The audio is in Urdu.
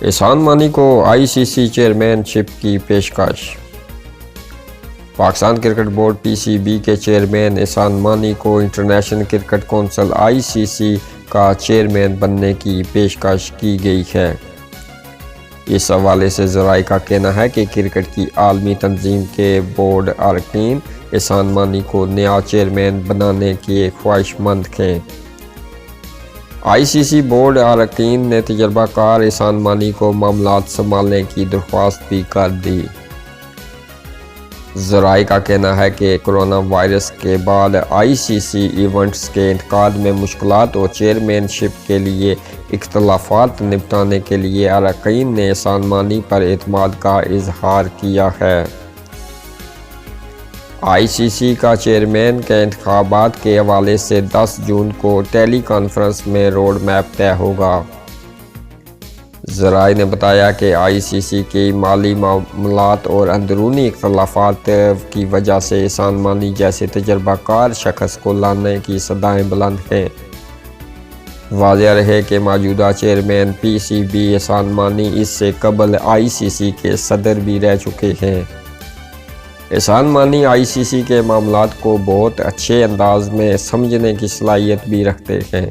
احسان مانی کو آئی سی سی چیئرمین شپ کی پیشکش۔ پاکستان کرکٹ بورڈ پی سی بی کے چیئرمین احسان مانی کو انٹرنیشنل کرکٹ کونسل آئی سی سی کا چیئرمین بننے کی پیشکش کی گئی ہے۔ اس حوالے سے ذرائع کا کہنا ہے کہ کرکٹ کی عالمی تنظیم کے بورڈ اراکین احسان مانی کو نیا چیئرمین بنانے کے خواہش مند ہیں۔ آئی سی سی بورڈ اراکین نے تجربہ کار احسان مانی کو معاملات سنبھالنے کی درخواست بھی کر دی۔ ذرائع کا کہنا ہے کہ کرونا وائرس کے بعد آئی سی سی ایونٹس کے انعقاد میں مشکلات اور چیئرمین شپ کے لیے اختلافات نمٹانے کے لیے اراکین نے احسان مانی پر اعتماد کا اظہار کیا ہے۔ آئی سی سی کا چیئرمین کے انتخابات کے حوالے سے 10 جون کو ٹیلی کانفرنس میں روڈ میپ طے ہوگا۔ ذرائع نے بتایا کہ آئی سی سی کی مالی معاملات اور اندرونی اختلافات کی وجہ سے احسان مانی جیسے تجربہ کار شخص کو لانے کی صدائیں بلند ہیں۔ واضح رہے کہ موجودہ chairman P C B Ehsan Mani اس سے قبل آئی سی سی کے صدر بھی رہ چکے ہیں۔ احسان مانی آئی سی سی کے معاملات کو بہت اچھے انداز میں سمجھنے کی صلاحیت بھی رکھتے ہیں۔